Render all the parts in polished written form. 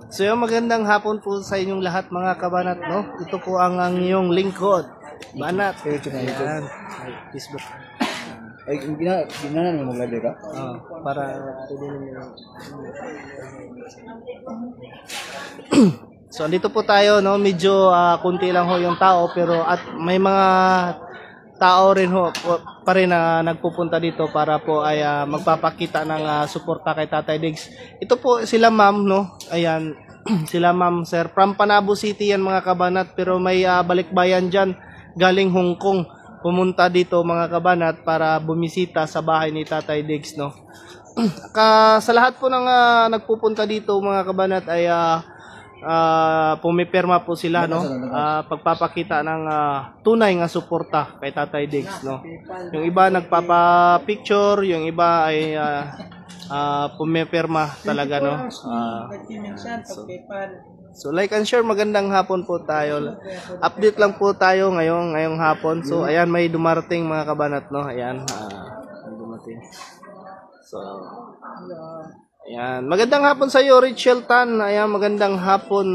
So yung magandang hapon po sa inyong lahat mga kabanat, no? Ito po ang iyong lingkod, Banat. Ayan, ay, Facebook. Ay, gina mo mag-live ka? Para So andito po tayo, no? Medyo kunti lang ho yung tao, pero at may mga tao rin ho pa rin na nagpupunta dito para po ay magpapakita ng suporta kay Tatay Diggs. Ito po sila ma'am, no? Ayan, sila ma'am sir. From Panabo City yan mga kabanat, pero may balikbayan dyan galing Hong Kong. Pumunta dito mga kabanat para bumisita sa bahay ni Tatay Diggs, no? Sa lahat po ng nagpupunta dito mga kabanat ay pumipirma po sila, no? Pagpapakita ng tunay nga suporta kay Tatay Diggs, no? Yung iba nagpapa-picture, yung iba ay pumipirma talaga, no? So like and share, magandang hapon po tayo. Update lang po tayo ngayong hapon. So ayan, may dumarating mga kabanat, no? Ayan, dumating. So ayan, magandang hapon sa iyo, Richel Tan. Ayan, magandang hapon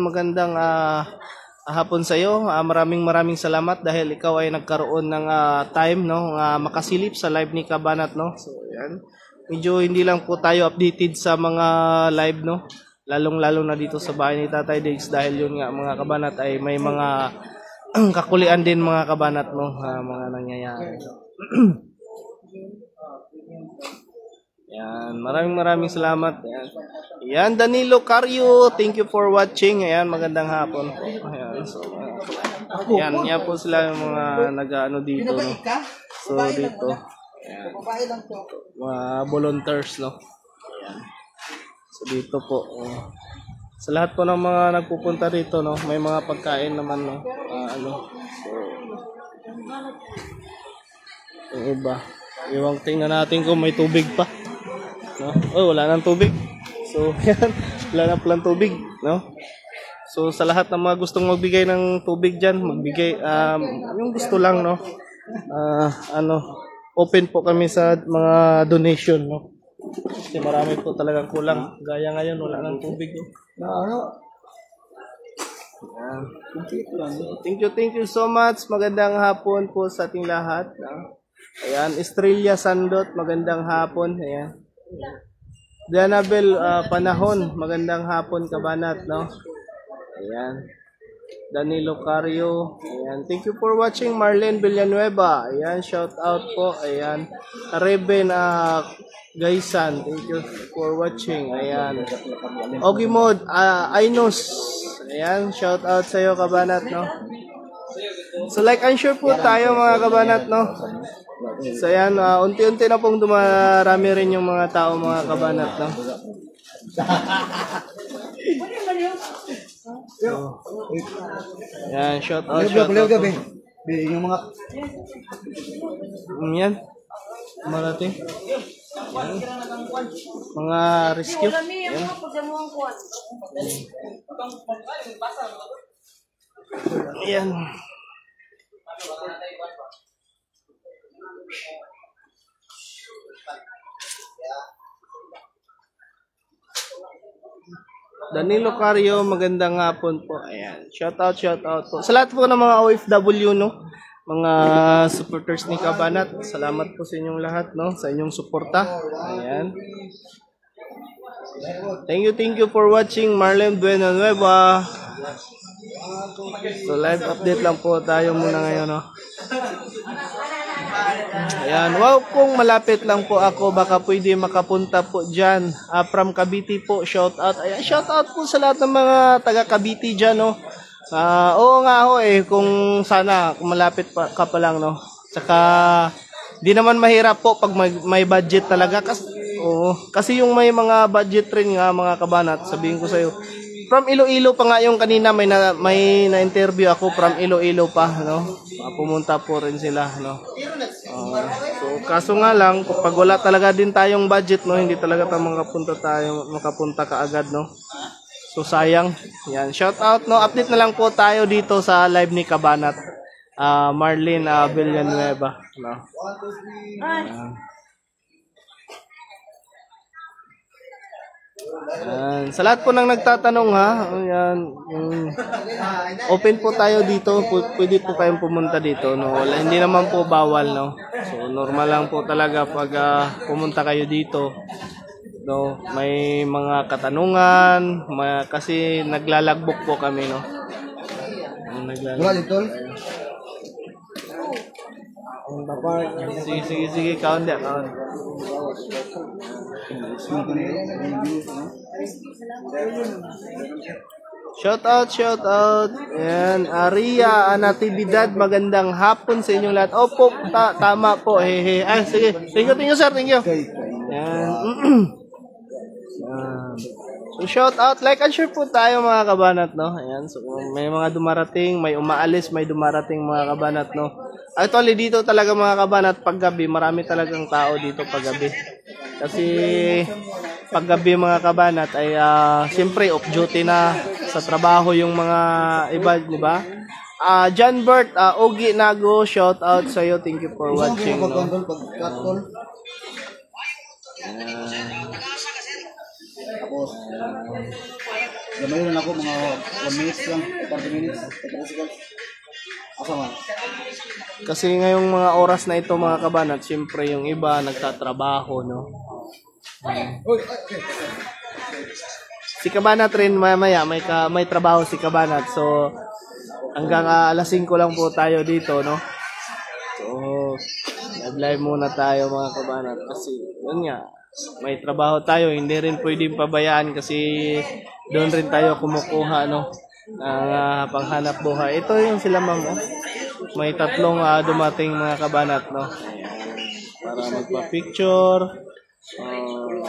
sa iyo. Maraming salamat dahil ikaw ay nagkaroon ng time, no, makasilip sa live ni Kabanat, no. So ayan, medyo hindi lang po tayo updated sa mga live, no. Lalong-lalo na dito sa bahay ni Tatay Diggs dahil yun nga mga kabanat ay may mga kakulian din mga kabanat, no, mga nangyayari. Yan, maraming salamat. Yan, Danilo Caryo, thank you for watching. Ayan, magandang hapon po. Ayan, so yan, yan po sila yung mga nag-ano dito, no. So dito, ayan, mga volunteers, no. Ayan. So dito po, sa lahat po ng mga nagpupunta dito, no, may mga pagkain naman, no. So yung iba, iwang tingnan natin kung may tubig pa, no. Oh, wala nang tubig. So yan, wala na palang tubig, no. So sa lahat ng mga gustong magbigay ng tubig diyan, magbigay yung gusto lang, no. Open po kami sa mga donation, no. Kasi marami po talagang kulang. Gaya ngayon, wala nang tubig. Thank you so much. Magandang hapon po sa ating lahat. Ayan, Estrella Sandot, magandang hapon. Ayan. Dianabel Panahon, magandang hapon Kabanat, no? Ayan. Danilo Caryo, ayan. Thank you for watching. Marlene Villanueva, ayan, shout out po. Ayan. Reben Gaysan, thank you for watching. Ayan. Ogimod Ainos, ayan, shout out sa iyo Kabanat, no? So like and share po tayo mga Kabanat, no? So ayan, unti-unti na pong dumarami rin yung mga tao mga Kabanat, no? Yan, shout out. Yung mga yan. Marating. Yan. Mga rescue. Yan. Yan. Danilo Caryo, magandang hapon po. Ayan. Shout out po. Sa lahat po ng mga OFW, no? Mga supporters ni Kabanat. Salamat po sa inyong lahat, no? Sa inyong suporta. Ayan. Thank you for watching. Marlene Villanueva. So live update lang po tayo muna ngayon, no? Ayan, wow, kung malapit lang po ako, baka pwede makapunta po dyan. From Cavite po, shout out. Ayan, shout out po sa lahat ng mga taga Cavite dyan, no. Oo nga ho kung sana, kung malapit ka pa lang, no. Tsaka, di naman mahirap po pag may budget talaga. Kasi yung may mga budget rin nga mga Kabanat, sabihin ko sa'yo. From Iloilo pa nga yung kanina, may na-interview ako from Iloilo pa, no. Pumunta po rin sila, no. So kaso nga lang, kapag wala talaga din tayong budget, no, hindi talaga makapunta kaagad, no. So sayang. Yan, shout out, no. Update na lang po tayo dito sa live ni Kabanat. Marlene Villanueva, no. Ayan. Sa lahat po nang nagtatanong ha, ayan, open po tayo dito. Pwede po kayong pumunta dito. No? Wala, hindi naman po bawal. No? So normal lang po talaga pag pumunta kayo dito. No? May mga katanungan, kasi naglalagbok po kami. No? Wala dito. Sige, count ya, count. Shout out. Ayan, Aria, Natividad, magandang hapon sa inyong lahat. Opo, tama po. Hehe. Sige. Thank you, sir. Thank you. Ayan. So, shout out, like and share po tayo mga kabanat, no? Ayan, so may mga dumarating, may umaalis, may dumarating mga kabanat, no? Actually, dito talaga mga kabanat, paggabi, marami talagang tao dito paggabi. Kasi paggabi mga kabanat ay siyempre off duty na sa trabaho yung mga iba, di ba? John Bert, Ogi Nago, shout out sa iyo. Thank you for watching, no? Tapos, gamay rin ako mga 1 minutes lang, 30 minutes, 30 seconds. Asa man? Kasi ngayong mga oras na ito mga kabanat, siyempre yung iba nagtatrabaho, no? Si Kabanat rin mamaya, may trabaho si Kabanat. So, hanggang alas 5 lang po tayo dito, no? So, live muna tayo mga kabanat. Kasi, yun nga, may trabaho tayo. Hindi rin pwedeng pabayaan kasi doon rin tayo kumukuha, no? Panghanap buhay. Ito yung sila ma'am, oh. May tatlong dumating mga kabanat, no? Para magpa-picture.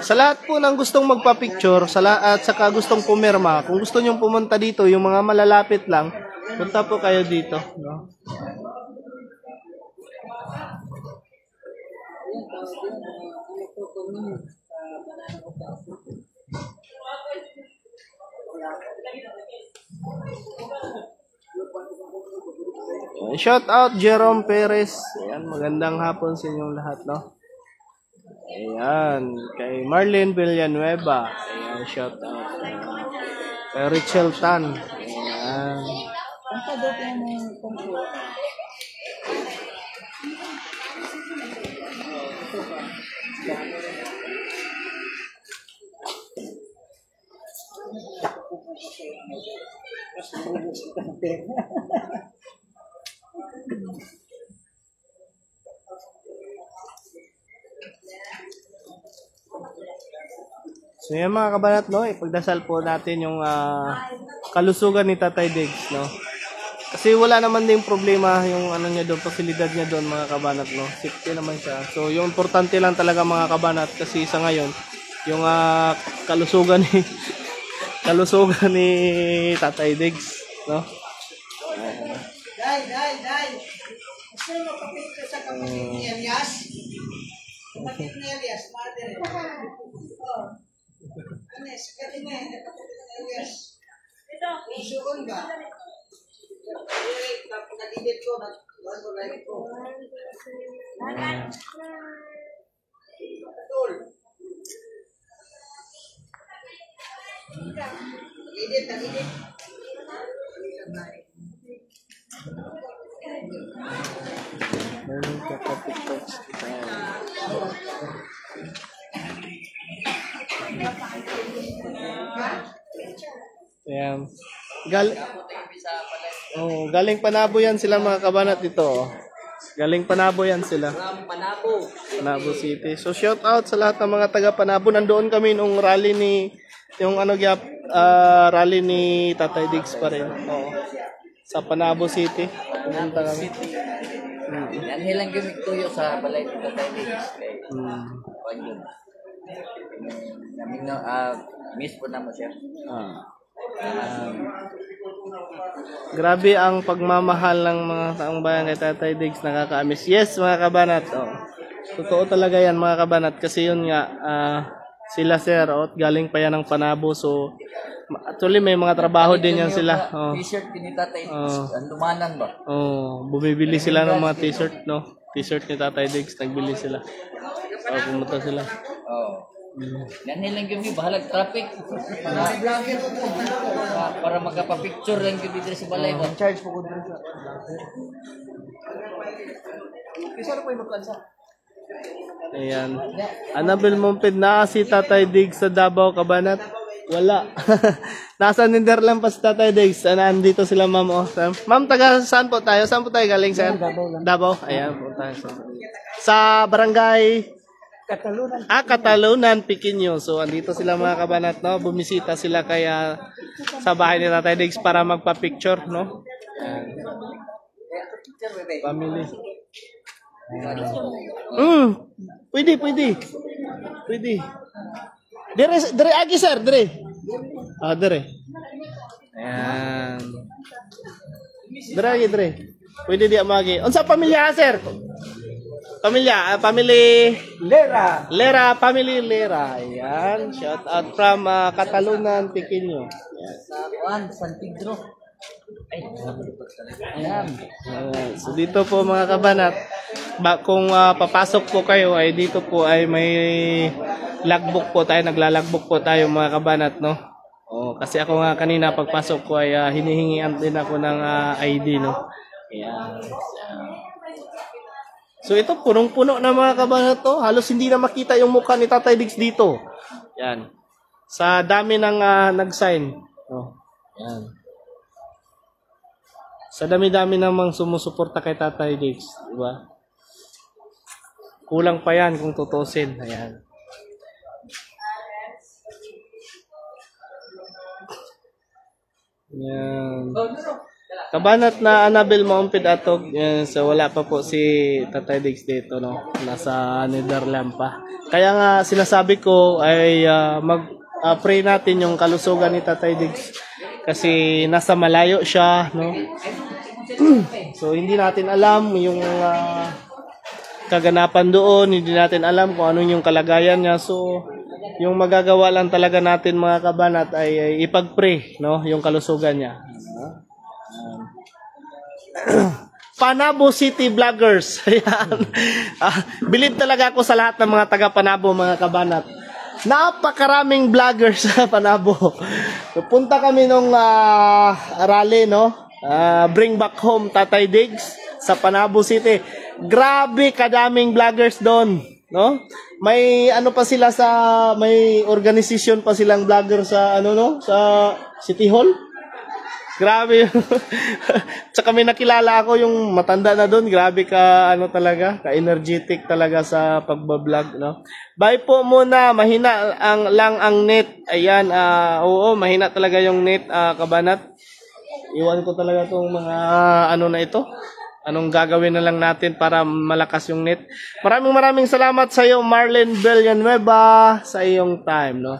Sa lahat po ng gustong magpa-picture, at saka gustong pumirma, kung gusto nyong pumunta dito, yung mga malalapit lang, punta po kayo dito, no? Shout out Jerome Perez. Ayan, magandang hapon sa inyong lahat, no? Ayan, kay Marlene Villanueva. Ayan, shout out. Kay Richel Tan. Ayan. So yan mga kabanat, no, ipagdasal po natin yung kalusugan ni Tatay Diggs, no. Kasi wala naman ding problema yung ano niya doon, pasilidad niya doon mga kabanat, no. Safety naman siya. So yung importante lang talaga mga kabanat kasi sa ngayon yung kalusugan ni Tatay Diggs, no. Dai. Gusto mo kapit sa kapatid ni Elias? Kapatid ni Elias, mother. Anes, kapatid ni Elias. Ito. Suon ba? Pagkadidit ko, nag-like ko. Betul. Tagidit. Meron ka kapit-kapit. Ayan. Galing Panabo yan sila mga kabanat dito. Galing Panabo yan sila. Panabo City. So shout out sa lahat ng mga taga Panabo. Nandoon kami nung rally ni rally ni Tatay Diggs pa rin. Oo. Sa Panabo City. Pumunta kami. Yan hilang gimmick tuyo sa balay ni Tatay Diggs. Namin miss po naman siya. Grabe ang pagmamahal ng mga taong bayan kay Tatay Diggs, nakaka-miss. Yes mga kabanat. Totoo talaga yan mga kabanat kasi yun nga sila sir galing pa yan ng Panabo, so actually may mga trabaho din yan sila. T-shirt ni Tatay Diggs, andumanan ba? Bumibili sila ng mga t-shirt, no? T-shirt ni Tatay Diggs, nagbili sila. Pumunta sila. Yan lang kami bahalag traffic. Para magpa-picture lang kami dito sa balay ba. Charge po ko dun sa Ayan. Annabel Mumpid na si Tatay Diggs sa Davao, Cabanat. Wala. Nasa Netherlands pa si Tatay Diggs. Nandito sila ma'am. Oh. Ma'am, taga saan po tayo? Saan po tayo galing, sir? Davao. Ayan po tayo. Sa barangay Katalunan, Pequeño. So, andito sila mga kabanat, no? Bumisita sila kaya sa bahay ni Tatay Diggs para magpa-picture, no? Ayan. Family. Pwede. Pwede. Dire agi sir, dire. Dire. Ayan. Dire. Pwede di magi. Unsa pamilya sir? Family Lera, family Lera. Ayan, shout out from Katalunan, Pequeño. Juan San Pedro. Ayan. So dito po mga kabanat, kung papasok po kayo ay dito po ay may logbook po tayo, naglalagbook po tayo mga kabanat, no? Kasi ako nga kanina pagpasok ko ay hinihingian din ako ng ID, no? Ayan. So ito punong-puno na mga kabanat to, halos hindi na makita yung mukha ni Tatay Diggs dito. Yan. Sa dami ng nag-sign. Yan. Sa dami-dami namang sumusuporta kay Tatay Diggs, di ba? Kulang pa yan kung tutusin. Ayan. Yan. Kabanat na Annabel Mumpid atog, so wala pa po si Tatay Diggs dito, no? Nasa Netherlands pa. Kaya nga sinasabi ko ay mag-pray natin yung kalusugan ni Tatay Diggs kasi nasa malayo siya, no? So hindi natin alam yung kaganapan doon, hindi natin alam kung ano yung kalagayan niya. So yung magagawa lang talaga natin mga kabanat ay ipag-pray, no? Yung kalusugan niya. Panabo City Vloggers. Ayan. Bilib talaga ako sa lahat ng mga taga Panabo mga kabanat. Napakaraming vloggers sa Panabo. Punta kami nung rally, no? Bring back home Tatay Diggs sa Panabo City. Grabe kadaming vloggers doon, no? May ano pa sila may organization pa silang vlogger sa sa City Hall. Grabe. Tsaka may nakilala ako yung matanda na doon. Grabe ka talaga, ka-energetic talaga sa pagbablog, no? Bye po muna, mahina lang ang net. Ayan, oo, mahina talaga yung net, kabanat. Iwan ko talaga tong mga na ito. Anong gagawin na lang natin para malakas yung net. Maraming salamat sa iyo, Marlene Villanueva, sa iyong time, no?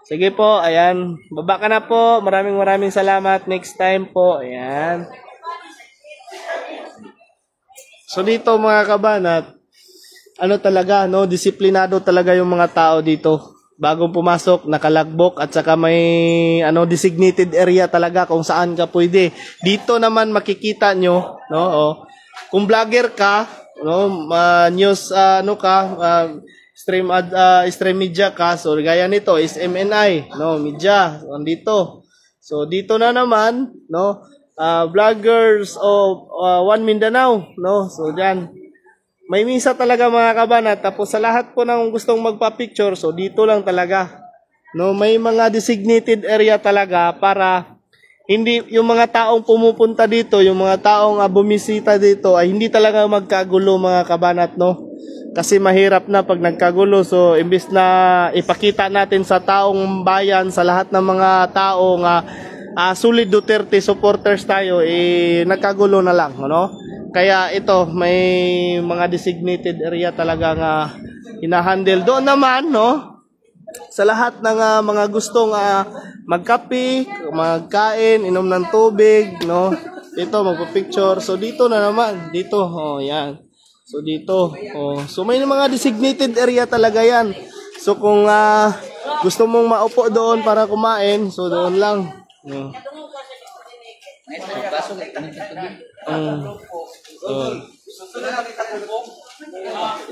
Sige po, ayan. Baba ka na po. Maraming salamat. Next time po. Ayan. So dito mga kabanat, talaga, no? Disiplinado talaga yung mga tao dito. Bagong pumasok, nakalagbok at saka may designated area talaga kung saan ka pwede. Dito naman makikita nyo, no? Kung vlogger ka, no? News, stream media ka, so gaya nito is MNI, no, media, andito. So dito na naman, no, vloggers of One Mindanao, no. So diyan may misa talaga mga kabanat. Tapos sa lahat po ng gustong magpa-picture, so dito lang talaga, no, may mga designated area talaga para hindi yung mga taong pumupunta dito, yung mga taong bumisita dito ay hindi talaga magkagulo mga kabanat, no. Kasi mahirap na pag nagkagulo. So, imbis na ipakita natin sa taong bayan, sa lahat ng mga taong solid Duterte supporters tayo, nagkagulo na lang, no? Kaya ito, may mga designated area talaga nga hinahandle. Doon naman, no? Sa lahat ng mga gustong magkape, magkain, inom ng tubig, no? Ito, magpa-picture. So, dito na naman. Dito, yan. So dito, so may mga designated area talaga yan. So kung gusto mong maupo doon para kumain, so doon lang.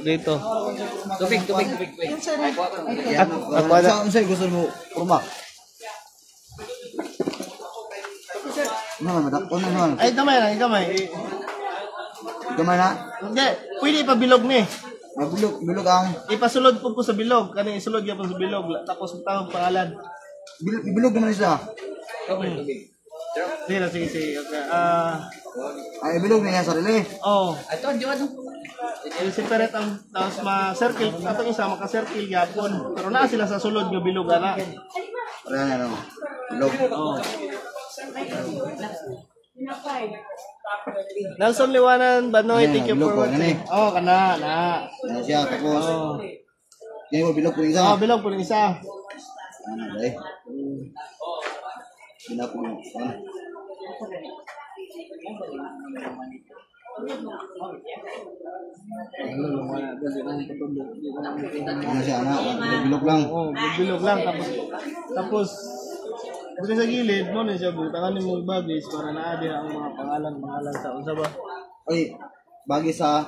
Dito. Tubig. Yan. Ako na. Saan sa'yo gusto mo kurma? Naman, madakon na naman. Ay, gamay lang, gamay. Gamay na. Hindi, pwede ipabilog ni. Bilog ang. Ipasulod po sa bilog. Kani isulod niya po sa bilog. Tapos tawag pangalan. Bilog naman siya. Sige. Okay. Ay, bilog na yan sarili. Oh. Ito, di ba? Separate ang tapos ma-circle. Atong isa maka-circle yapon. Pero naa sila sa sulod nga bilog ana. Ayan, ano. Bilog. Oh. Nelson Liwanan Banoy, thank you for bilog po, watching. Oh, kana na. Yan siya, tapos. Oh. Yan mo, bilog po isa. Oh, bilog po ng isa. Ano, day. Bilog po. Ano siya, anak? Bilog lang. Oh, bilog lang tapos pag sa gilid mo na siya butangan mo bagis para naadi ang mga pangalan sa unsa ba? Ay, bagi sa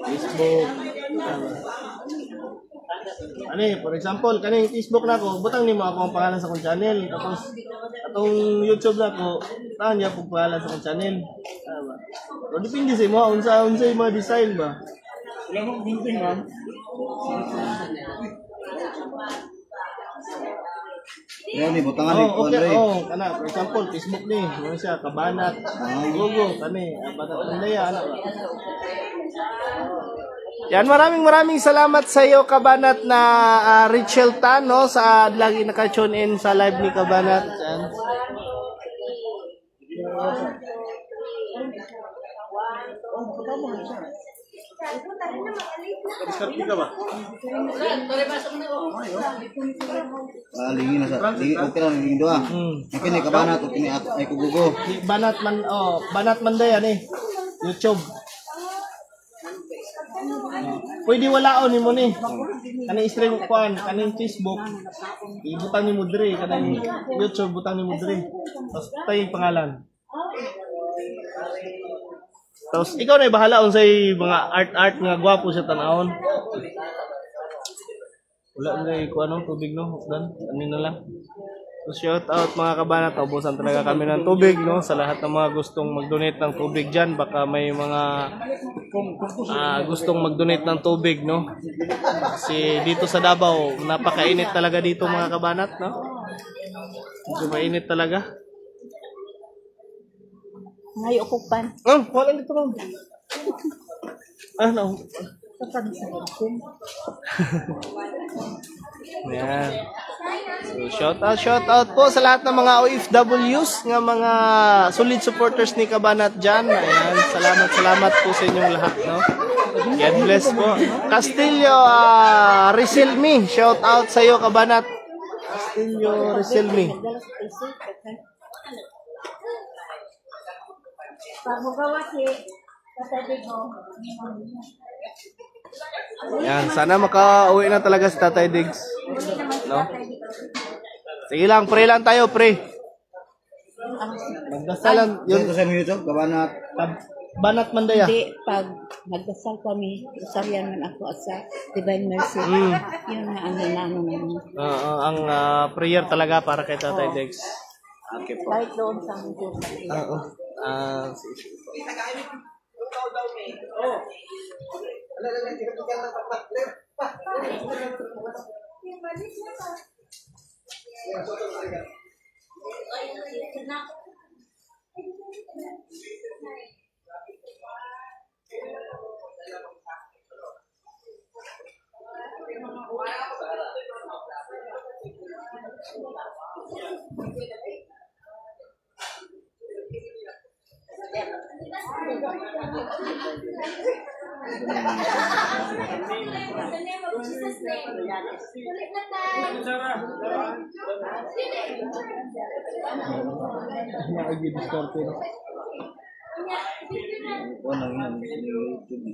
Facebook. For example, kaning Facebook na ko, butang nimo ako ang pangalan sa akong channel. Tapos atong YouTube na ko, tahan niya pug pangalan sa akong channel. Tama. So depende sa mo unsa yung mga design ba. Wala mo gunting man. yan, butangan ni Oh, okay. Andre. Oh, kana for example, Facebook ni, mo siya kabanat. Google kani, banat Andaya ana ba. Yan, maraming salamat sa iyo Kabanat na Richel Tano sa lagi naka-tune in sa live ni Kabanat. Yan. Lingin na sa. Lingin, okay lang, lingin doa. Okay ni kabanat, okay ni ay kugugo. Banat Mandaya ni YouTube. Pwede walaon nimo ni. Kaning stream kuan, kaning Facebook. Ibutang nimo diri, kaning YouTube butang nimo diri. Tapos tay pangalan. Tapos ikaw na bahala unsay mga art nga gwapo sa tanawon. Wala na ko anong tubig no, dan ano na lang. So shout out mga kabanat, ubusan talaga kami ng tubig no sa lahat ng mga gustong mag-donate ng tubig diyan, baka may mga gustong mag-donate ng tubig no. Kasi dito sa Davao, napakainit talaga dito mga kabanat no. Medyo mainit talaga. Ngayon okupan. Wala dito mo. No. Yan. So, shout out po sa lahat ng mga OFWs nga mga solid supporters ni Kabanat dyan. Ayan, salamat po sa inyong lahat, no? God bless po. Castillo Riselmi, shout out sa iyo Kabanat. Castillo Riselmi. Yan, sana makauwi na talaga si Tatay Diggs. No? Sige lang, pray lang tayo, pray. Magdasalan Yun yun. sa mga YouTube, kabanat. Banat Mandaya. Hindi, pag magdasal kami, usaryan man ako at sa Divine Mercy. Yun na ang nanano namin. Ang prayer talaga para kay Tatay Diggs. Okay po. Kahit doon sa YouTube. Oo.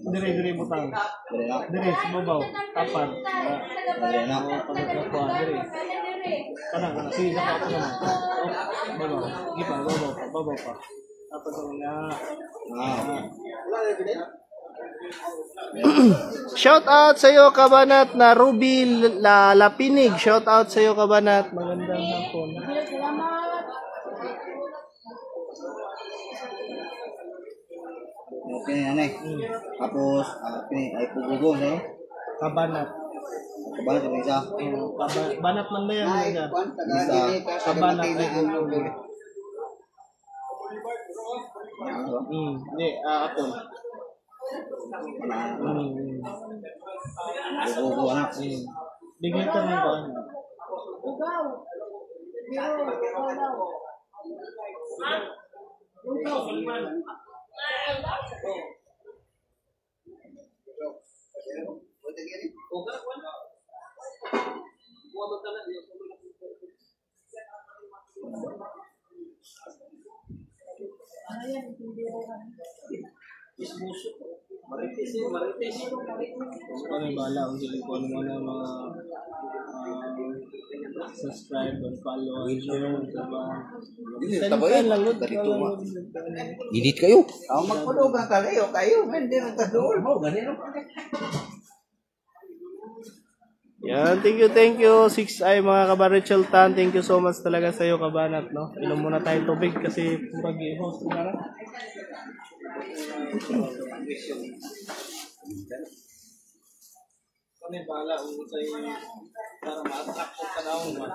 Dire butang. Dire babaw. Tapan. Dire. Kanang sige ka pa naman. Babaw. Gipa babaw pa. Tapos nga. Shout out sa iyo kabanat na Ruby Lapinig. Shout out sa iyo kabanat. Magandang hapon. Okay na yan eh. Tapos, ay pugugo, no? Kabanat. Kabalat yung isa. Kabanat man na yan. Isa. Kabanat ay pugugo. Hindi, apon. Pugugo, anak. Bigay ka rin ko ano. Ano bala ang sila ko ano mga subscribe and follow and share diba? Edit kayo. Ang magpulugan kayo, hindi nang kadool mo. Ganito. Yan, thank you 6i mga kabarechel tan, thank you so much talaga sa iyo kabanat, no? Inom muna tayong tubig kasi pag-i-host na. Kami bala usay para ma-attract ko panahon mo.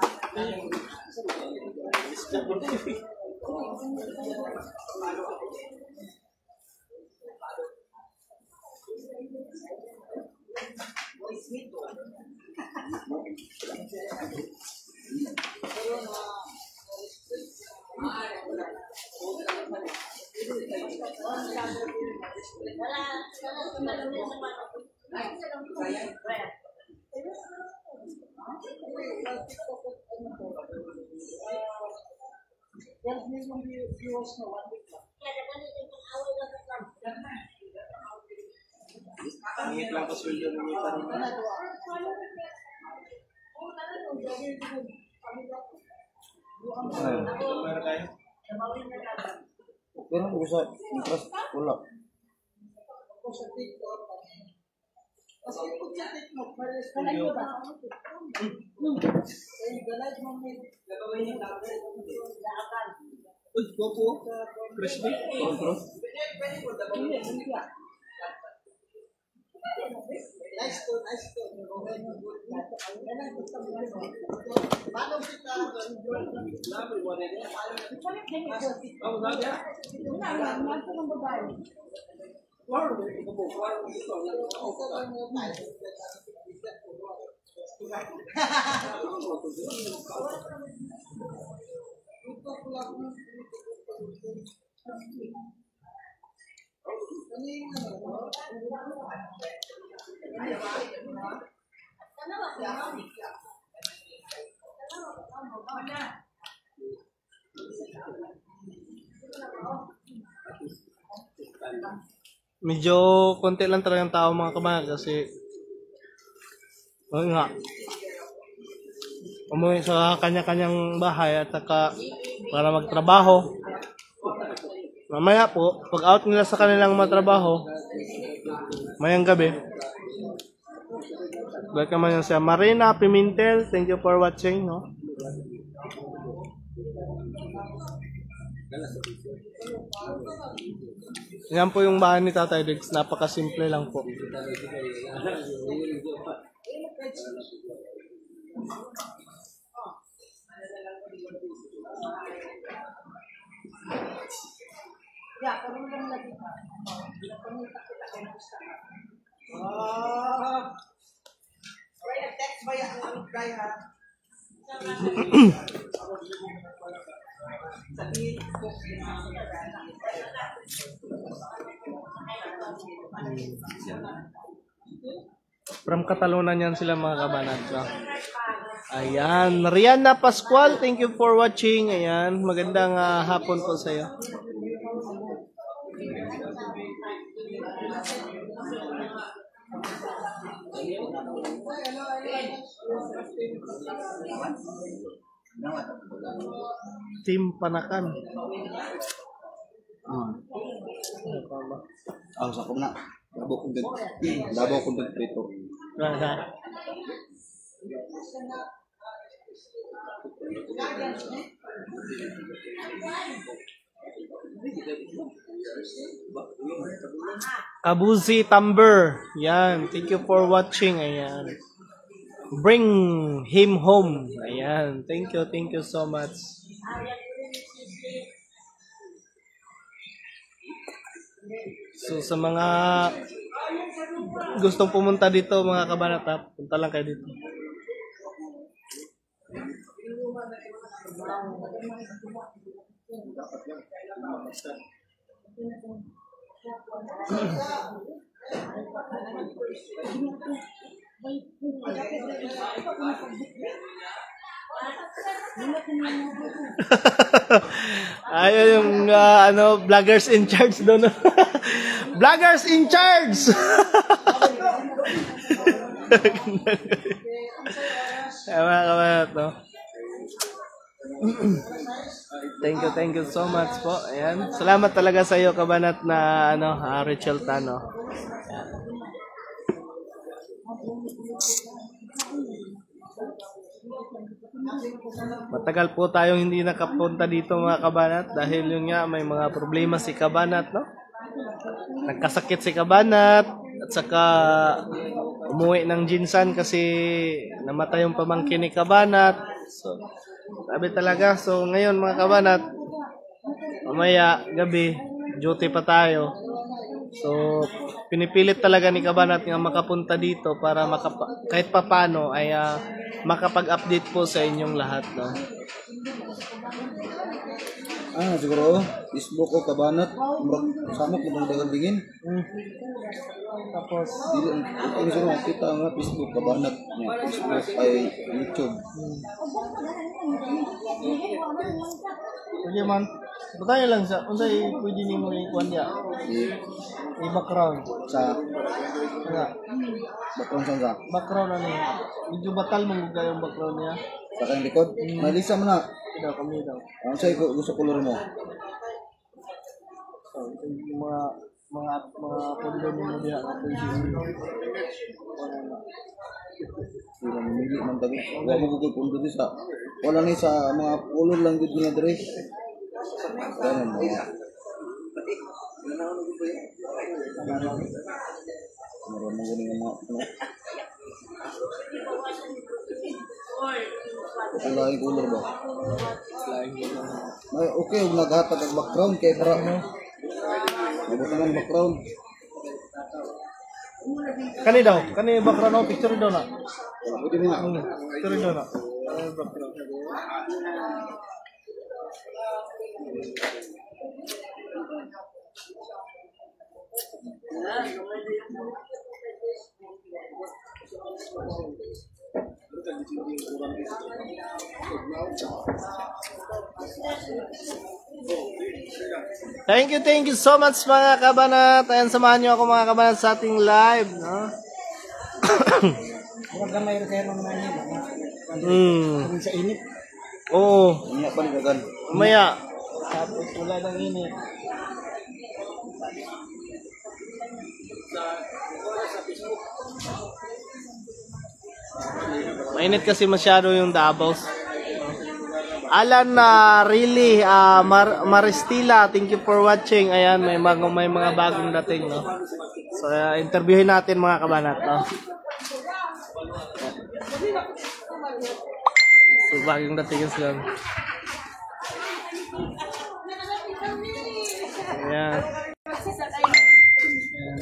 Pangit lang pa sweldo ninyo pa rin. Pero kung sa interest, wala. Uy, gopo. Crispy. Medyo konti lang talagang tao mga kabayan kasi nga umuwi sa kanya-kanyang bahay at saka para magtrabaho. Mamaya po, pag out nila sa kanilang matrabaho, mayang gabi. Welcome naman sa Marina Pimentel. Thank you for watching. No? Yan po yung bahay ni Tatay Diggs. Napakasimple lang po. From Catalonia yan sila mga kabanat. So, ayan. Rihanna Pascual, thank you for watching. Ayan. Magandang hapon po sa iyo. Team Panakan. Sa ko na. Labo content creator. Kabuzi Tamber. Yan. Thank you for watching. Ayan. Bring him home. Ayan. Thank you so much. So sa mga gustong pumunta dito mga kabanata, punta lang kayo dito. Ayun yung vloggers in charge doon. Vloggers in charge. Mga kabanat, no? Thank you so much po. Ayan. Salamat talaga sa iyo kabanat na Rachel Tano. Ayan. Matagal po tayong hindi nakapunta dito mga kabanat dahil yun nga may mga problema si kabanat, no? Nagkasakit si kabanat at saka umuwi ng Jinsan kasi namatay yung pamangkin ni kabanat. So, sabi talaga. So, ngayon mga kabanat, mamaya gabi, duty pa tayo. So, pinipilit talaga ni kabanat nga makapunta dito para kahit papano ay makapag-update po sa inyong lahat, no? Siguro, Facebook ko, kabanat, samok mo dagang dingin. Tapos, Ini siguro makita nga Facebook, kabanat, Facebook ay YouTube. pwede man. Batayo lang sa, kung sa'yo pwede nyo mo ikuan niya. I-background. Sa Nga, background sa background medyo batal mo yung background niya. sa kanyang likod. May lisa mo na. Kami daw. Ano sa'yo gusto color mo? So, yung mga pundo mo diha na pwede. Sila mamili man tabi. Wala mo gugol pundo di sa. Wala ni sa mga color lang gud nga dire. Ano mo? Meron mo gani nga mga laing color ba? May okay ug naghatag ang background kay para mo. Mabutan ang background. Kani daw, kani background no, picture daw na. Pwede mo na. Picture daw na. Background. Thank you so much mga kabanat. Ayan, samahan nyo ako mga kabanat sa ating live, no? Huwag na mayroon kayo ng mga Sa init. Oo. Unya pa ni gagan. Umaya. Tapos wala nang init. Mainit kasi masyado yung Davao. Alan na really Maristila, thank you for watching. Ayan, may mga bagong dating, no. So interviewin natin mga kabanat, no. So bagong dating sila. Ayan.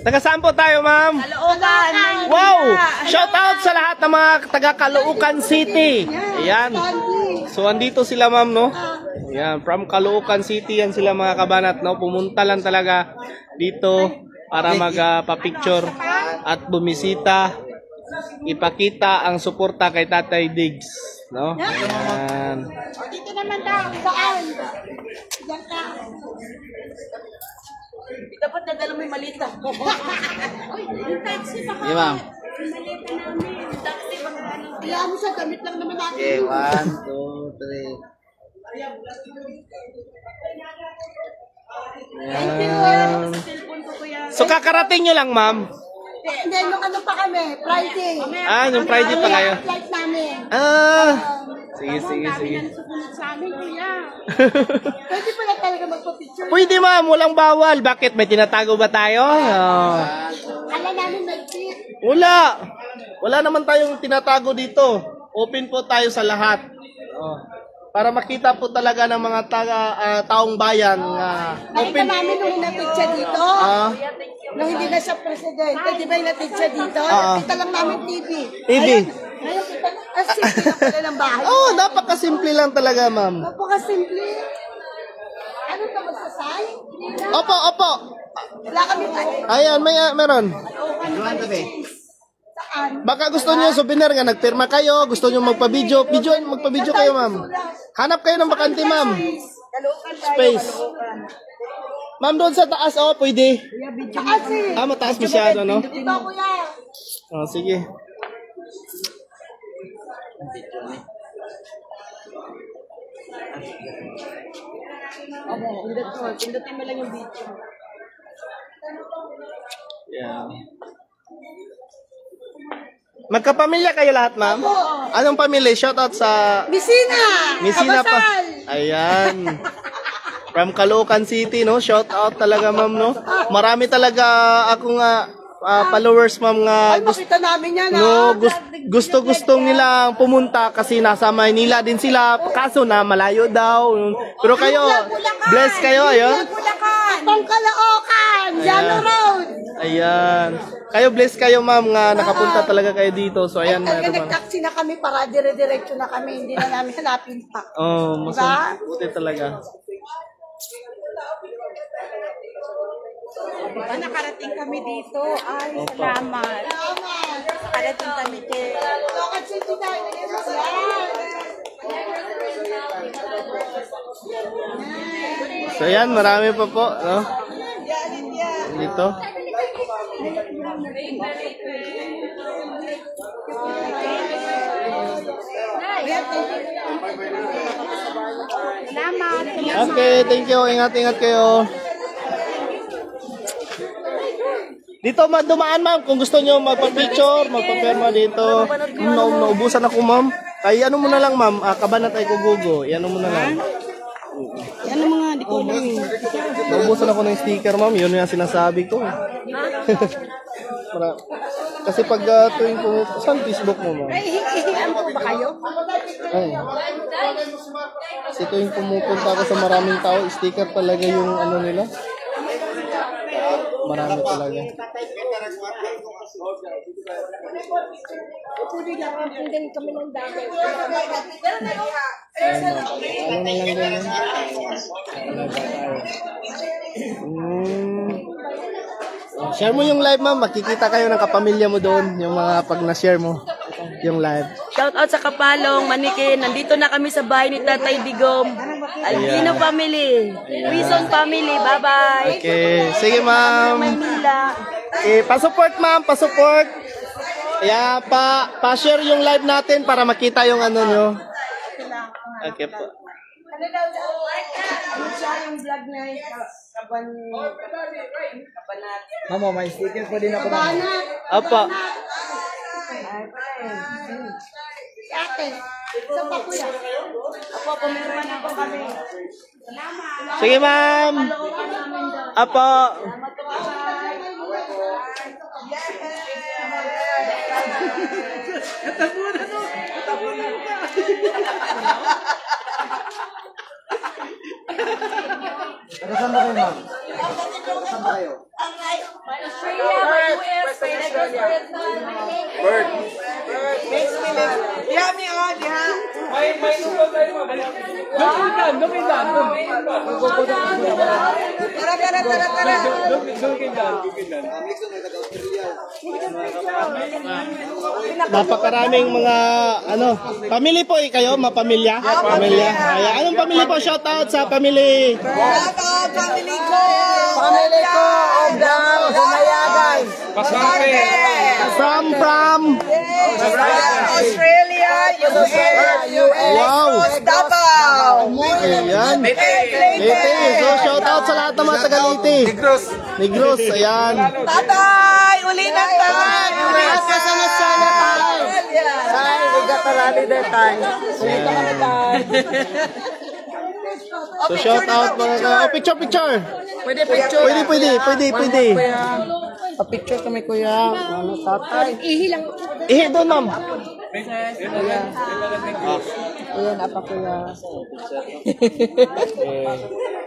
Taga saan po tayo, ma'am? Caloocan. Wow! Shout out sa lahat ng mga taga Caloocan City. Ayan. So andito sila, ma'am, no? Ayan, from Caloocan City yan sila mga kabanat, no? Pumunta lang talaga dito para magpa-picture at bumisita, ipakita ang suporta kay Tatay Diggs, no? Ayan. Dito naman daw. Saan? Diyan ka. Dapat nadala mo yung malita. Uy, yung taxi pa ka. Di ma'am. Yung malita namin. Yung taxi pa ka. Kaya mo sa damit lang naman natin. Okay, 1, 2, 3. Ayan. So kakarating nyo lang, ma'am? Hindi, nung ano pa kami, Friday. Yung Friday pa kayo? Flight namin. Sige. Susunod sa amin, kuya. Pwede pala talaga magpa-picture. Pwede, ma'am. Walang bawal. Bakit? May tinatago ba tayo? Kala namin nag-tip. Wala naman tayong tinatago dito. Open po tayo sa lahat. Para makita po talaga ng mga taong bayan. Nakita namin nung hinatid siya dito. Nung hindi na siya presidente, di ba hinatid siya dito? Nakita lang namin TV. Ngayon kita na, simple lang pala ng bahay. Napakasimple lang talaga, ma'am. Napakasimple. Ano ka magsasay? Opo. Wala kami tayo. Ayan, meron. Saan? Baka gusto niyo souvenir nga, nagpirma kayo, gusto niyo magpa-video, magpa-video kayo, ma'am. Hanap kayo ng bakante, ma'am. Kalukan tayo. Space. Ma'am, doon sa taas, pwede. Taas eh. Mataas masyado, no? Dito, kuya. Sige. Pindutin mo lang yung video. Yeah. Magkapamilya kayo lahat, ma'am? Anong pamilya? Shoutout sa Misina pa. Abasal. Ayan. From Caloocan City, no? Shoutout talaga, ma'am, no? Marami talaga akong followers, ma'am, nga Makita namin yan, gusto-gustong nilang pumunta kasi nasa Maynila din sila. Kaso na malayo daw. Pero kayo, bless kayo, ayun. Pang Caloocan, Jano Road. Ayan. Kayo bless kayo, ma'am, nga nakapunta talaga kayo dito. So ayan, meron, ma'am. Nag-taxi na kami para dire-diretso na kami. Hindi na namin hanapin pa. Buti talaga. Diba nakarating kami dito? Ay, salamat. Nakarating kami kay Caloocan City na. So ayan, marami pa po, no? Dito. Salamat. Okay, thank you. Ingat-ingat kayo. Dito dumaan, ma'am, kung gusto nyo magpa-picture, magpa-perma dito. Naubusan ako, ma'am. Ay, ano mo na lang, ma'am, kabanat ay kugugo. Yan mo na lang. Ano mga, di ko alam. Naubusan ako ng sticker, ma'am. Yun yung sinasabi ko. Kasi pag tuwing pumunta, saan Facebook mo, ma'am? Ay, hihihian po ba kayo? Ay. Kasi tuwing pumupunta ako sa maraming tao, sticker talaga yung ano nila. Marami talaga. Hindi kami ng dami. Ano na lang ganyan? Share mo yung live, ma'am. Makikita kayo ng kapamilya mo doon. Yung mga pag na-share mo yung live. Shout out sa Kapalong, Manikin. Nandito na kami sa bahay ni Tatay Digom. Albino family. Reason family. Bye-bye. Okay. Sige, ma'am. Maynila. Pa-support, ma'am. Pa-support. Kaya pa-share yung live natin para makita yung ano nyo. Okay po. Ano siya yung vlog na Mama, may sticker po din ako. Kabanat. Apa. Si ate. Saan pa kuya? Apo, pumirman ako kami. Salamat. Sige, ma'am. Apa. Saan ba kayo, ma'am? Saan ba kayo? Napakaraming mga family po kayo, mapamilya? Pamilya. Ayan. Anong family po? Shout out sa family. Family ko! Oblang, Humayagan. From Australia. Wow! Davao! Ayan. Leyte. So, shout out sa lahat ng mga taga Leyte. Negros. Ayan. Tatay! Uli na tayo! So, shout out mga ka... Oh, picture. Pwede. Picture kami kuya. Ano tatay? Ihi doon, ma'am. Ayan, apa kuya.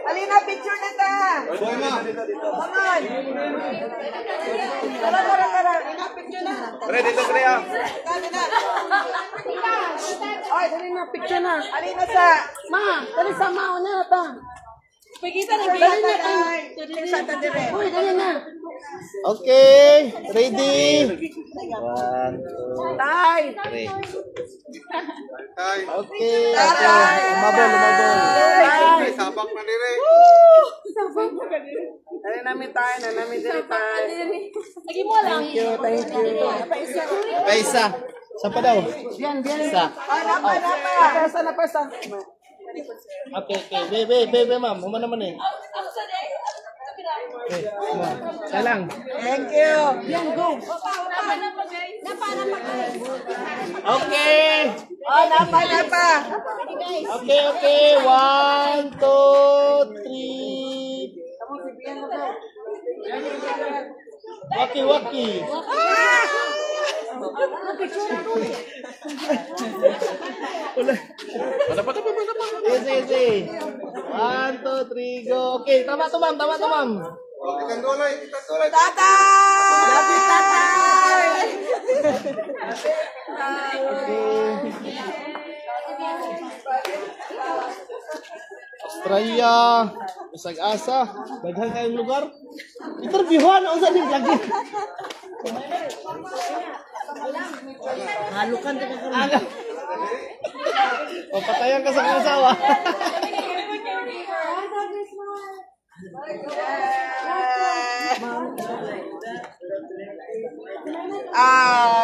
Alina, picture na ta! Come on! Tara. Picture na. Ay, dali na, picture na. Alina sa... Dali sa mao na ta. Uy, dali na. Okay. Ready? Tay! Okay. Umabol. Dali namin tayo, namin dali tayo. Thank you. Paisa. Saan pa daw? Isa. Pesa. Okay. Bebe, ma'am. Uma naman eh. Kaya lang. Thank you. Okay. Napa. Okay. 1, 2, 3. Waki. Easy. 1, 2, 3, go. Okay, tama to ma'am. Tatay! Australia, Usag-asa, daghan kayong lugar. Interviewhan ang sa ning lagi. Halukan ka ka. Papatayan ka sa kasawa.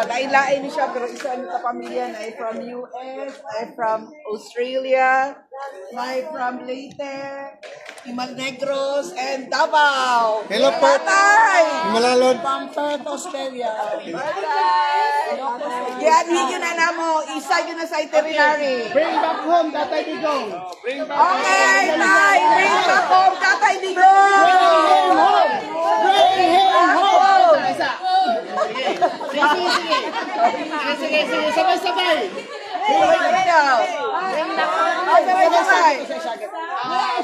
Lain-lain siya pero isa ang pamilya na ay from US, ay from Australia, ay from Leyte, Negros, and Davao. Hello po. Tatay! Malalon. From Perth, Australia. Yan, higyo na namo. Isa yun na sa itinerary. Bring back home, Tatay Digong. Okay, Tay! Bring back home, Tatay Digong! Bring him home. Sige. Sabay-sabay.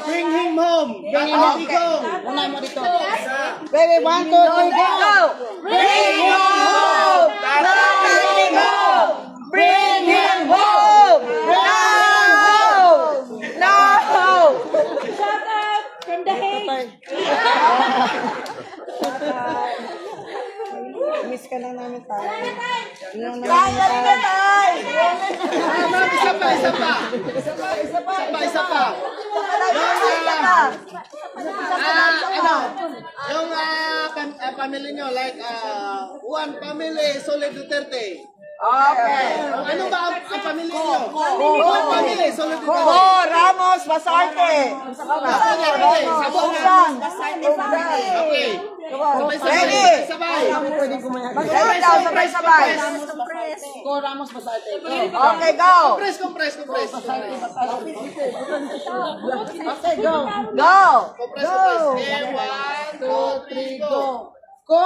Bring him home. Digong. Unay mo dito. Baby, 1, 2, 3, go! Bring him home! Tatay Digong! Bring him home! No! Shout out from the Hague. Miss ka na namin tayo. Kaya na tayo! Isa pa. Yung family nyo, like one family, Solid Duterte. Okay. Ano ba ang family nyo? One family, Solid Duterte. Ko, Ramos, Basarte. Okay. Sabay. Sabay. Ko Ramos Basarte. Okay, go. Compress. Okay, go. Go. Compress. 1, 2, 3, go. Ko,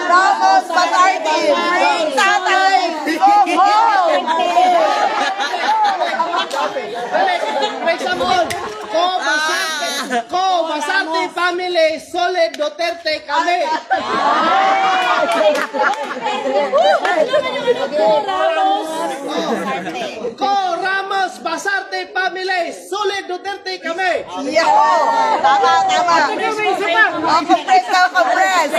Ramos, Basarte. Bring Tatay home. For example, Ko Basarte family, Solid Duterte kami. Ko Ramos Basarte family, Solid Duterte kami. Tama. Compress.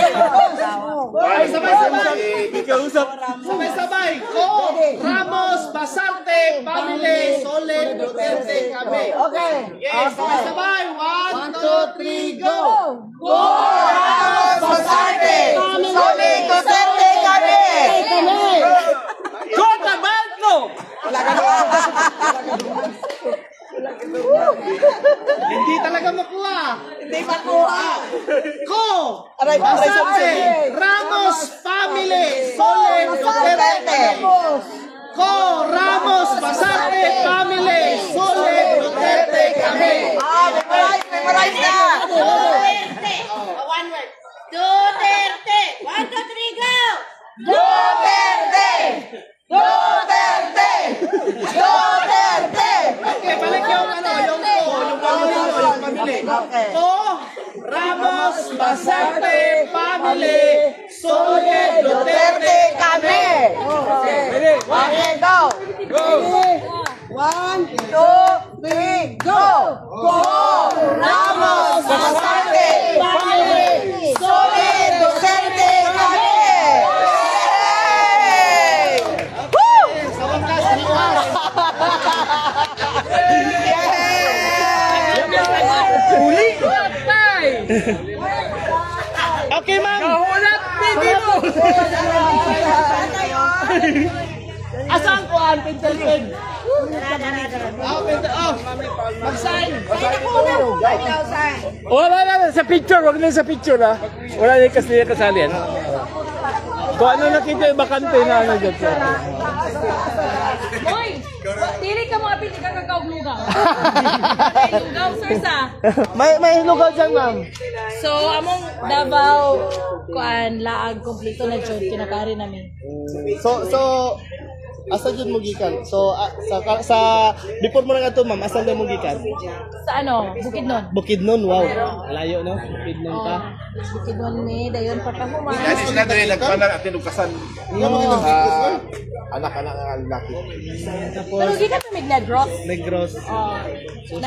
Sabay. Ko Ramos Basarte family, Solid Duterte kami. Okay. Yes, sabay. 1, 2, 3, go. Ko, Ramos, Basarte. Solid Duterte kami. Go Tabalco. Hindi talaga makuha. Hindi makuha. Ko. Basarte. Ramos family. Sole Duterte. Ko. Ramos Basarte family. Sole Duterte kami. Memorize na. Duterte. One word. Duterte. 1, 2, 3, go! Duterte! Duterte! Duterte! Okay, balik yung family. Ko. Ramos Basarte family. Sole Duterte kami. Okay, go! Go! 1, 2, 3, go! Go! Ramos Basarte family! Sole Duterte kami! Sa wakas, liwas. Okay, ma'am. Kahulat, baby mo. Asan ko ang pintel-pen? Mag-sign. Wala na sa picture, wag na sa picture ha. Wala na kasi kasali yan. Kung ano nakita yung bakante na ano dyan. Hoy! Dili ka mga pili ka kakauglugaw. Lugaw, sir, sa. May lugaw dyan, ma'am. So, among Davao, kuan, laag, kompleto na dyan, kinakari namin. So, asa dyan mo gikan? So, sa before mo na ito, ma'am, asa dyan mo gikan? Sa ano? Bukidnon. Bukidnon, wow. Layo, no? Bukidnon ka. Bukidnon ni, dayon patahuman. Kasi sila doon nagpanan at tinugasan sa anak-anak ng laki. Pero gikan kami Negros. Negros.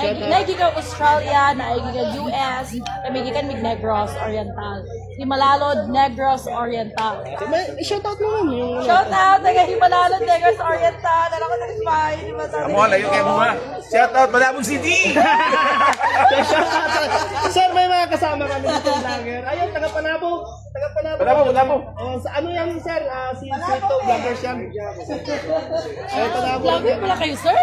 Naigikan Australia, naigikan US, kami gikan Negros Oriental. Himalalod, Negros Oriental. Shoutout mo, ma'am. Yung Shout out, taga Himalalod, Negros Oriental. Alam ko na spy. Amo, layo kayo mo ha. Shout out, Malabong City! Sir, may mga kasama kami dito vlogger. Ayun, taga-Panabo. Panabo. Oh, sa ano yan, sir? Si Sito, vlogger siya. Ayun, Panabo. Vlogger pala kayo, sir?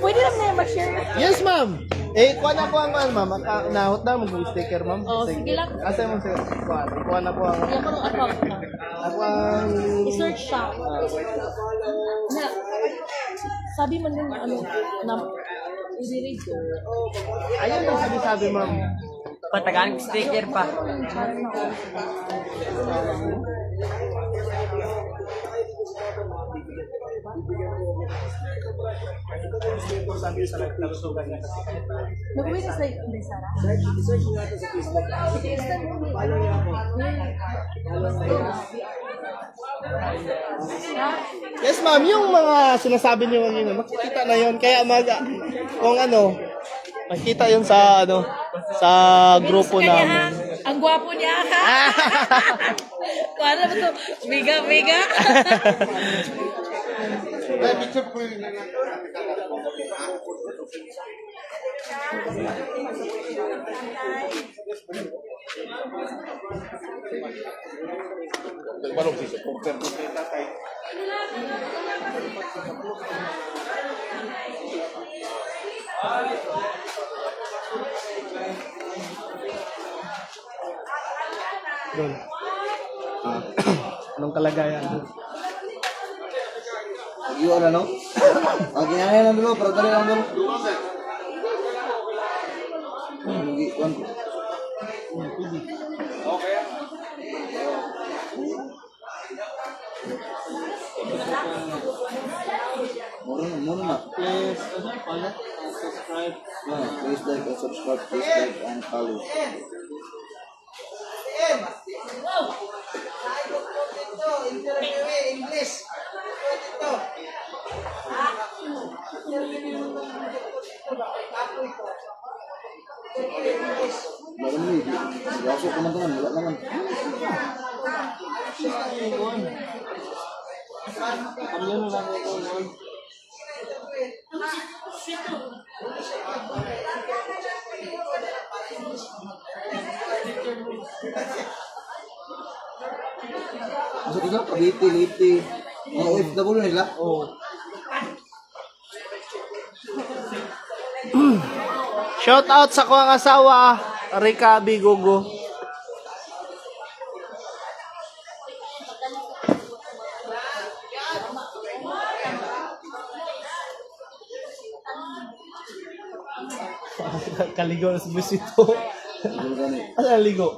Pwede lang na mag-share. Yes, ma'am. Kuha na po ang ma'am. Nahot na, mag-sticker, ma'am. Oh, sige lang. Asa mo, sir? Kuha na po ang... Hindi ako nung account na. Ako ang... I-search siya. Na, sabi man yung ano, na, i-read ko. Ayun ang sabi-sabi, ma'am. Patagaan sticker pa. Nag-uwi ka sa Sara? Yes, ma'am. Yung mga sinasabi niyo kanina, makikita na yon. Kaya kung ano, makikita yun sa sa grupo namin. Ang gwapo niya, ha? Kung ano ba ito? Biga. Balong si supporter ko kay tatay. Doon. Anong kalagayan? Yung ano, no? Ang ginanay lang dulu, pero dali lang dulu. Muna na. Please, subscribe. Please like and subscribe, please like and follow. English. Wala naman eh. Gasok naman naman, wala naman. Ano na lang ito, ma'am? Masuk dito, Cavite, Leyte. Mga OFW nila? Oo. Shout out sa kuwang asawa, Rika Bigogo. Kaligo na si Busito. Ano ligo?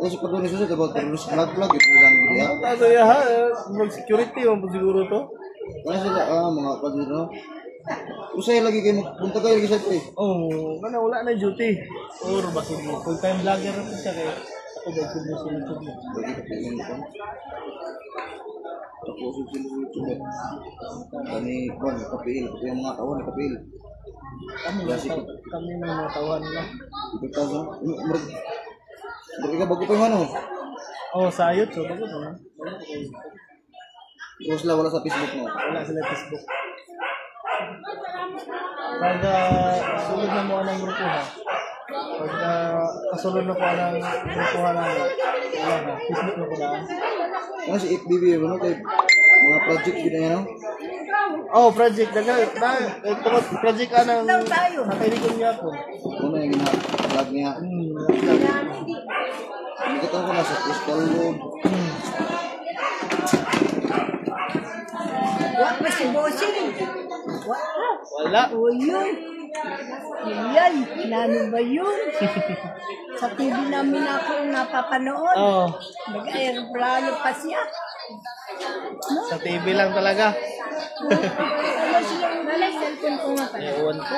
Oh, si pag susunod about terus vlog itu lang dia. Ano ya ha? Mag-security mo siguro to? Wala sila mga pagdino. Usay lagi kayo punta kayo lagi sa ito. Oh, wala na duty. Or bakit mo? Full-time vlogger na po siya kaya ako ba ito mo sa YouTube mo? Lagi kapilin ko. Ako sa YouTube. Kani kon kapil, yung mga tawon kapil. Kami ng mga tawan na. Ito tayo. Mereka bago pa yung ano. Oh, sa YouTube. Bago na. Terus lah wala sa Facebook mo. Wala sila Facebook. Pag sulod na mo anong grupo ha. Pag kasulod na po anong grupo ha na wala ha. Facebook na po daan. Ano si FBB ano kay mga project gina yan no? Oh, project. Project anong nakailikon niya po. Ano yung gina-vlog niya? Nakita ko na sa fiscal mo. Wala pa si Bossing. Wala. O yun. Yan. Nano ba yun? Sa TV namin ako napapanood. Oh, Nag-aeroplano pa siya. sa TV lang talaga. Ano silang cellphone ko nga pala. Ewan ko.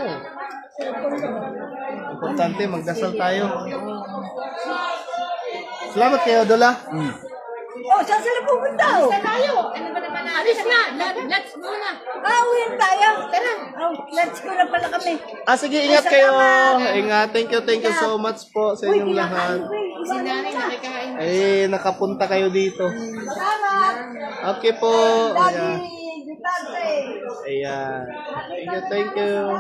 Importante, magdasal tayo. Salamat kayo, Dola. Oh, saan sila pupunta? Oh? Tayo. Ano ba naman natin? Alis na. Let's muna. Uwian tayo. Tara. Oh, let's go na pala kami. Sige, ingat kayo. Ingat. Thank you so much po sa inyong lahat. Si nanay nakikain. Eh, nakapunta kayo dito. Salamat. Okay po. Ayan. Duterte. Ayan. Thank you.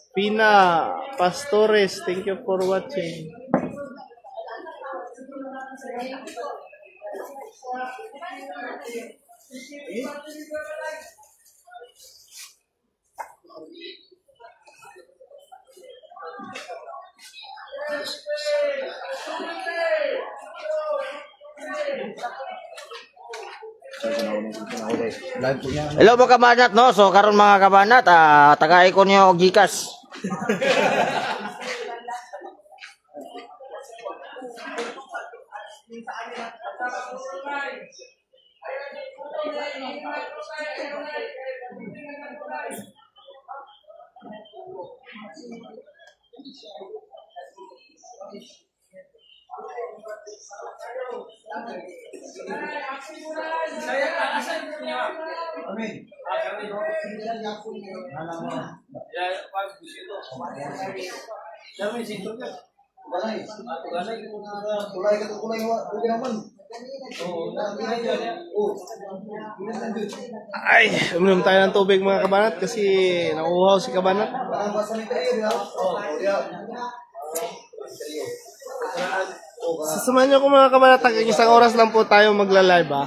Pina Pastores, thank you for watching. Hello mga kabanat no. So karon mga kabanat tagay ko niyo og gikas. Ay, uminom tayo ng tubig mga kabanat kasi nauuhaw si kabanat. Sasamahan niyo ko mga kabanat, isang oras lang po tayo magla-live ha.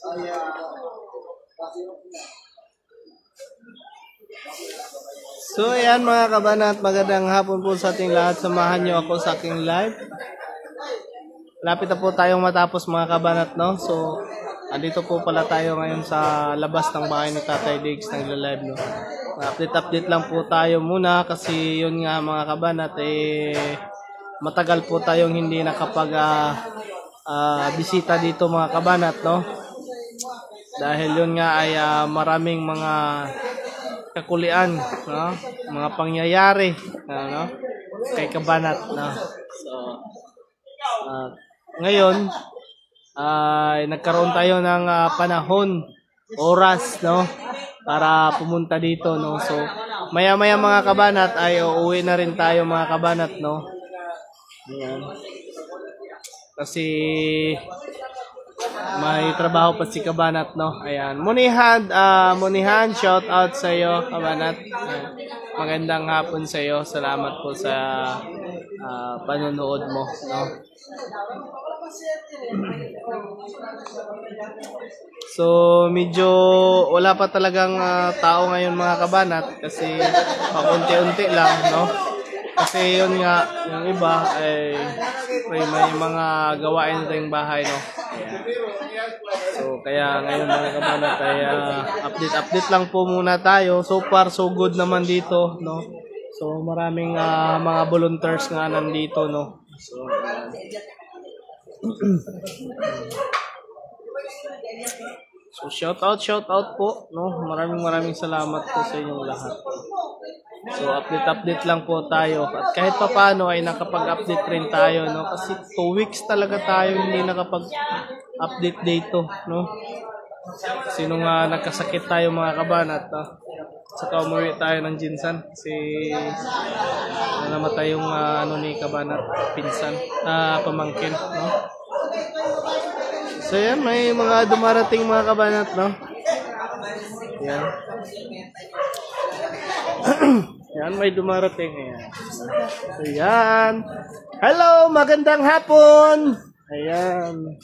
Ayan. So ayan mga kabanat, magandang hapon po sa ating lahat. Samahan nyo ako sa aking live. Lapit na po tayong matapos mga kabanat, no? So, andito po pala tayo ngayon sa labas ng bahay ni Tatay Diggs, nagla-live, no? Update lang po tayo muna kasi yun nga mga kabanat, matagal po tayong hindi nakapag bisita dito mga kabanat, no? Dahil yun nga ay maraming mga kakulian, no? Mga pangyayari, no? Kay kabanat, no? So, ngayon ay nagkaroon tayo ng panahon, oras, no? Para pumunta dito, no? So, maya-maya mga kabanat ay uuwi na rin tayo mga kabanat, no? Ayan. Kasi may trabaho pa si kabanat, no? Ayan. Munihan, shout out sa iyo, kabanat. Ayan. Magandang hapon sa iyo. Salamat po sa panonood mo, no? So, medyo wala pa talagang tao ngayon mga kabanat kasi pakunti-unti lang, no? Kasi yun nga, yung iba ay may mga gawain sa yung bahay, no? Ayan. So, kaya ngayon mga kabanat ay update lang po muna tayo. So far, so good naman dito, no? So, maraming mga volunteers nga nandito, no? So, so shout out po, no? Maraming salamat po sa inyong lahat. So update lang po tayo at kahit papaano ay nakapag-update rin tayo, no? Kasi 2 weeks talaga tayo hindi nakapag-update dito, no? Kasi nung nagkasakit tayo mga kabanat, saka umuwi tayo ng Jinsan kasi namatay yung ni kabanat, pinsan, pamangkin, no? So yan, may mga dumarating mga kabanat, no? Yan. Yan, may dumarating. Ayan. So yan. Hello, magandang hapon. Ayan.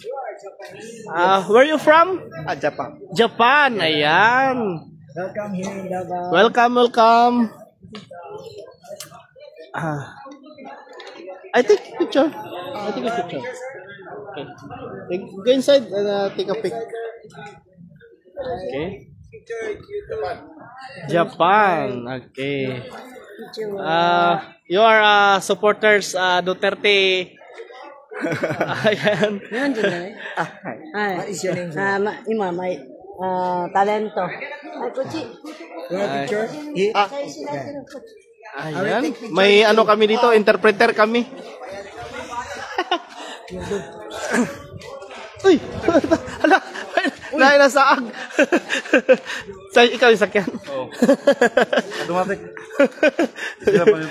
Where are you from? Japan. Japan. Ayan. Welcome here in Davao. Welcome. I take picture. Okay. Go inside and take a pic. Okay. Japan. Okay. You are supporters Duterte. Ayan. What is your name? May talento. Ay, Kuchi. Picture? Ayan. May ano kami dito, interpreter kami. Uy! Hala! Nahin na saag! Sa ikaw yung sakyan? Oo. Automatic.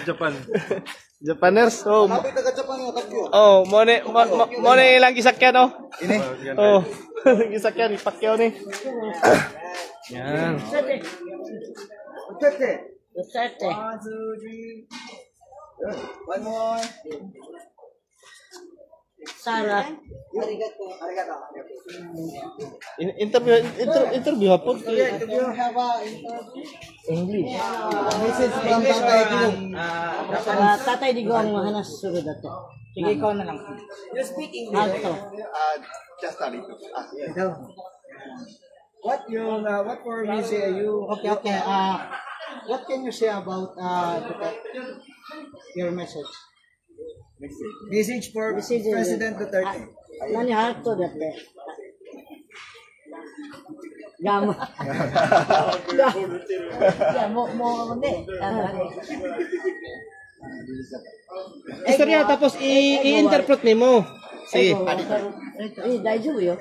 Japan. Japaners? Oh, Kapit taga-Japan nga, kapyo. oh, mo ilang gisakyan, oh. Ini? Oh, gisakyan, ipakyaw ni. Yan. Duterte. 1, 2, 3. One more. Sarah. Interview hapon. English. Message from Tatay Digong. Tatay Digong hanas suro dato. Sige, ikaw na lang. Alto. Just a little. What for me say you? Okay. What can you say about your message? Message for President Duterte. Nani harto dato. Gama. Ya mo ne. Istorya tapos i-interpret nimo. Sige. Daiju yo.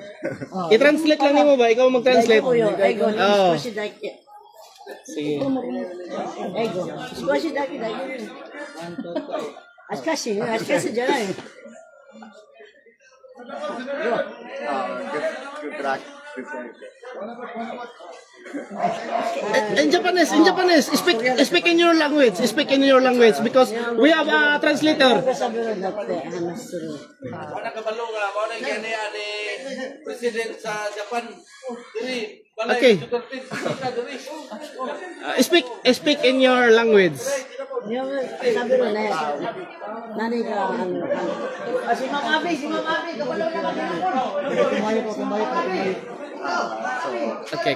I-translate lang nimo ba? Ikaw mag-translate. Ego. Oo. Skoshi daki. Sige. Ego. Skoshi daki daiju. Ashkashi janai. Good luck. In Japanese, speak in your language, because we have a translator. Sabi ro dato hanas suro. Okay. Speak in your language. Yung sabi ro na nani ka si Mama Abi Kumayo po. Okay.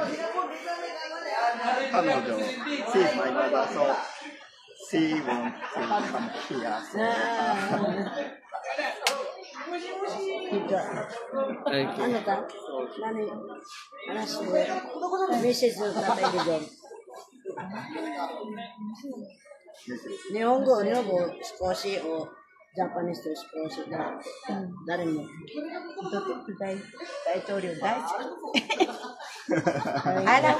She's my mother, so she wants to come here. Okay. ano ta? Nani hanas suro. Message ro Tatay Digong. Nihongo, Skoshi o Japanese to Skoshi da. Dari mo. Ano?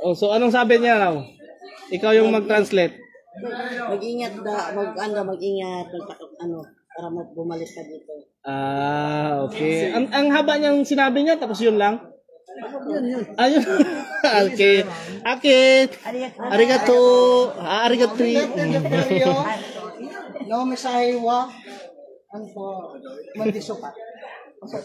Oh, so anong sabi niya raw? Ikaw yung mag-translate. Mag-ingat para bumalik ka dito. Okay. Ang haba niyang sinabi niya tapos yun lang. Ayun. Okay. Arigato. Arigato. No mensahe wa mandisukat. Pasok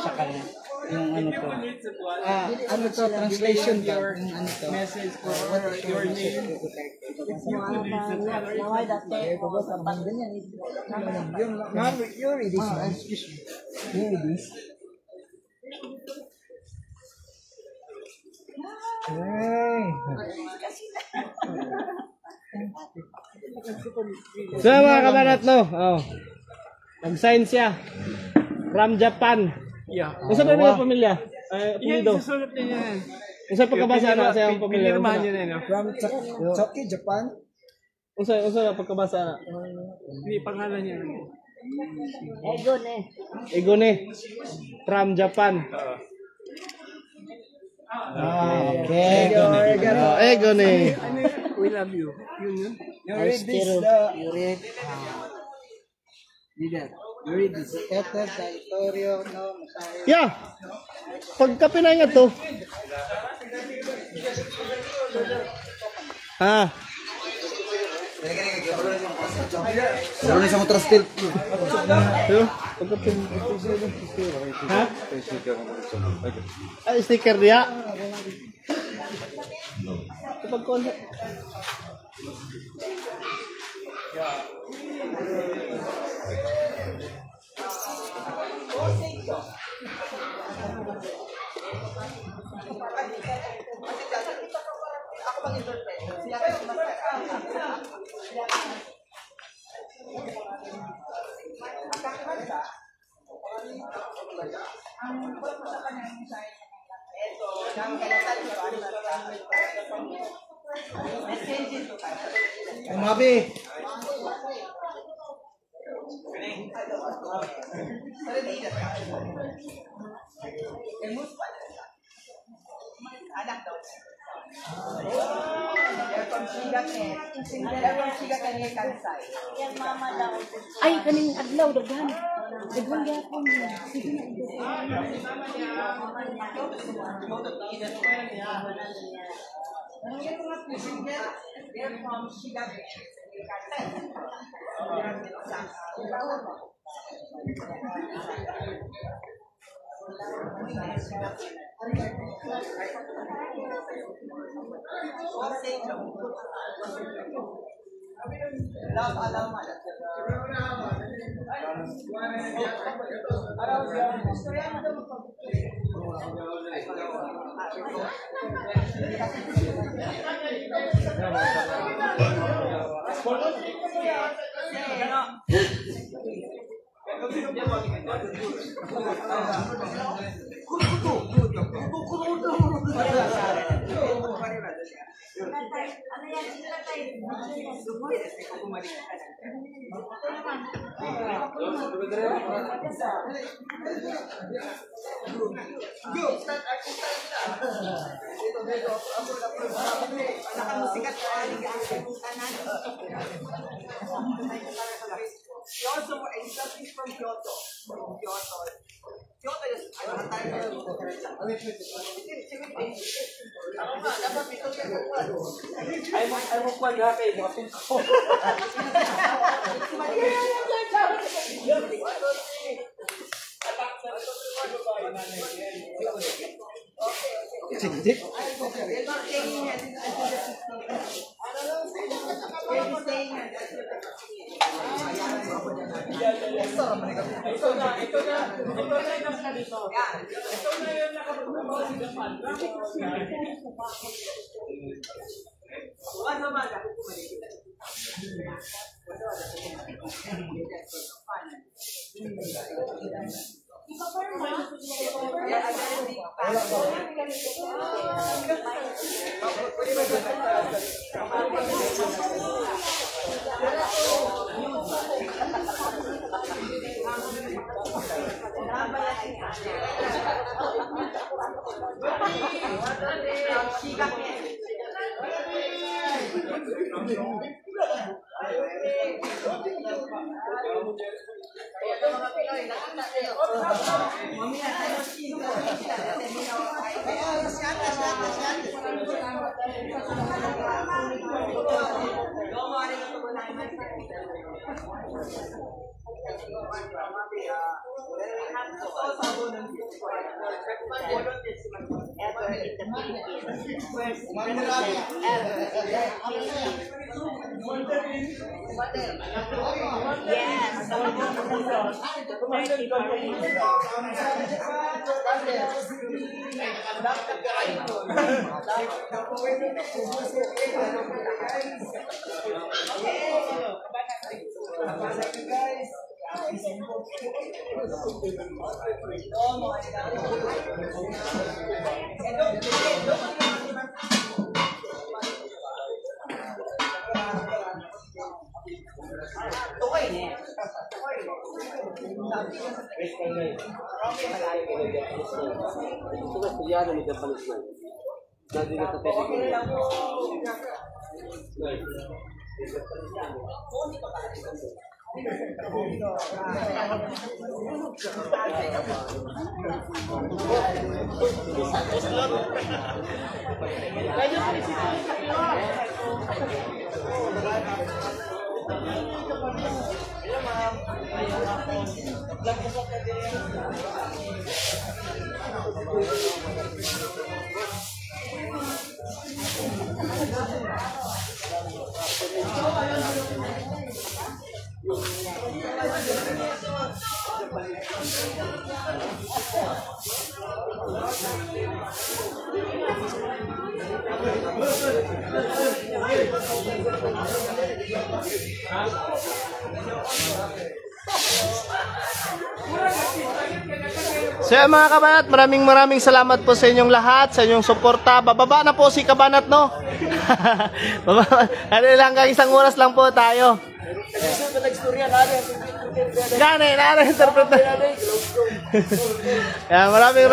sa kanya yung ano to. Ano to translation your message for what is your name? Naway dati. You read this. Excuse me. You read this. So mga kabanat no. Oh. Nag-sign siya. From Japan. Yeah. Kung saan ba yung pamilya? Apelido. Susunod niya yan. Kung saan pagkabasa na siya ang pamilya? Pinirmahan niya na yun. From Tokyo, Japan. Kung saan pagkabasa na? Hindi, pangalan niya. Egone. From Japan. Okay. Egone. We love you. Yun. You read this. You read this. Letter, territorio, no, mensahe. Yeah. Pagka pinay nga to. Meron isang motor steel. Ha? Sticker dia. Kapag ko Mabi. Ay, kaning adlaw, daghan. Daghan yapon. So mga kabanat, maraming salamat po sa inyong lahat, sa inyong suporta. Bababa na po si Kabanat, no? Ano lang, isang oras lang po tayo. Gane, interpret na. Maraming